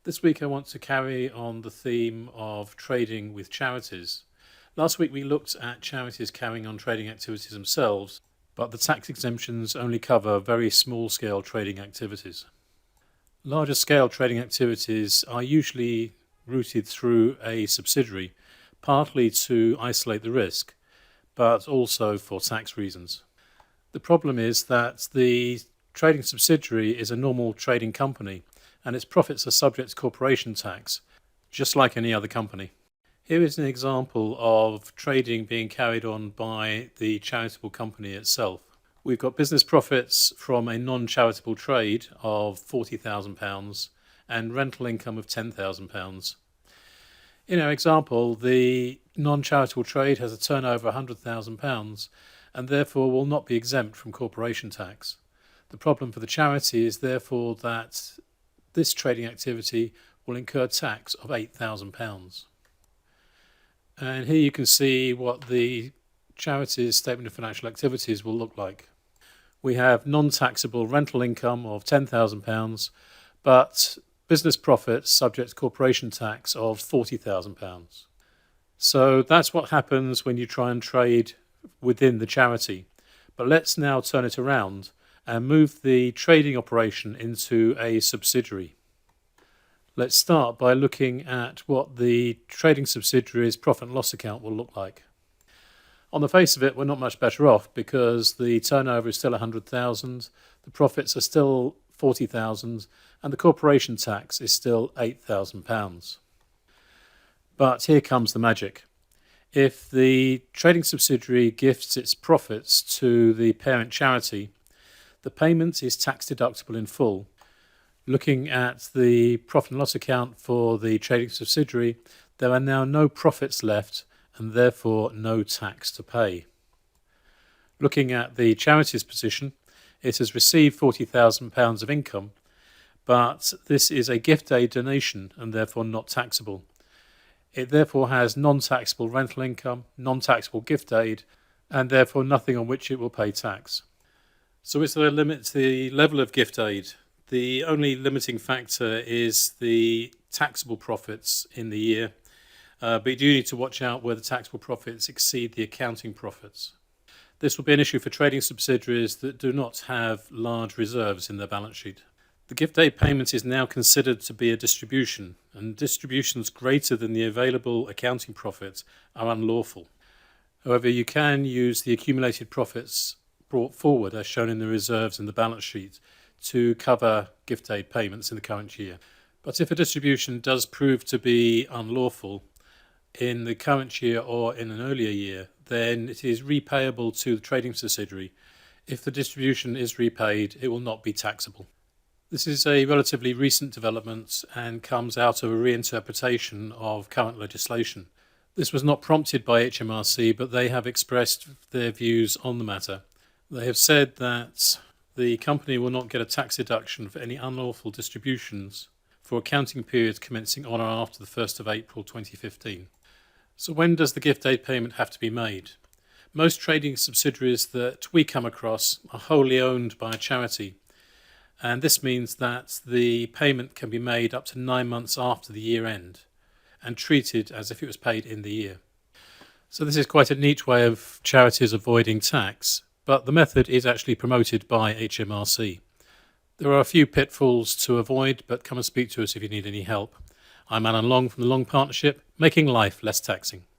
This week I want to carry on the theme of trading with charities. Last week we looked at charities carrying on trading activities themselves, but the tax exemptions only cover very small scale trading activities. Larger scale trading activities are usually routed through a subsidiary, partly to isolate the risk, but also for tax reasons. The problem is that the trading subsidiary is a normal trading company and its profits are subject to corporation tax, just like any other company. Here is an example of trading being carried on by the charitable company itself. We've got business profits from a non-charitable trade of £40,000 and rental income of £10,000. In our example, the non-charitable trade has a turnover of £100,000 and therefore will not be exempt from corporation tax. The problem for the charity is therefore that this trading activity will incur tax of £8,000. And here you can see what the charity's statement of financial activities will look like. We have non-taxable rental income of £10,000, but business profits subject to corporation tax of £40,000. So that's what happens when you try and trade within the charity. But let's now turn it around and move the trading operation into a subsidiary. Let's start by looking at what the trading subsidiary's profit and loss account will look like. On the face of it, we're not much better off because the turnover is still 100,000, the profits are still 40,000, and the corporation tax is still £8,000. But here comes the magic. If the trading subsidiary gifts its profits to the parent charity, the payment is tax deductible in full. Looking at the profit and loss account for the trading subsidiary, there are now no profits left and therefore no tax to pay. Looking at the charity's position, it has received £40,000 of income, but this is a gift aid donation and therefore not taxable. It therefore has non-taxable rental income, non-taxable gift aid, and therefore nothing on which it will pay tax. So is there a limit to the level of gift aid? The only limiting factor is the taxable profits in the year, but you do need to watch out where the taxable profits exceed the accounting profits. This will be an issue for trading subsidiaries that do not have large reserves in their balance sheet. The gift aid payment is now considered to be a distribution, and distributions greater than the available accounting profits are unlawful. However, you can use the accumulated profits brought forward as shown in the reserves in the balance sheet to cover gift aid payments in the current year. But if a distribution does prove to be unlawful in the current year or in an earlier year, then it is repayable to the trading subsidiary. If the distribution is repaid, it will not be taxable. This is a relatively recent development and comes out of a reinterpretation of current legislation. This was not prompted by HMRC, but they have expressed their views on the matter. They have said that the company will not get a tax deduction for any unlawful distributions for accounting periods commencing on or after the 1st of April 2015. So when does the gift aid payment have to be made? Most trading subsidiaries that we come across are wholly owned by a charity, and this means that the payment can be made up to 9 months after the year end and treated as if it was paid in the year. So this is quite a neat way of charities avoiding tax, but the method is actually promoted by HMRC. There are a few pitfalls to avoid, but come and speak to us if you need any help. I'm Alan Long from the Long Partnership, making life less taxing.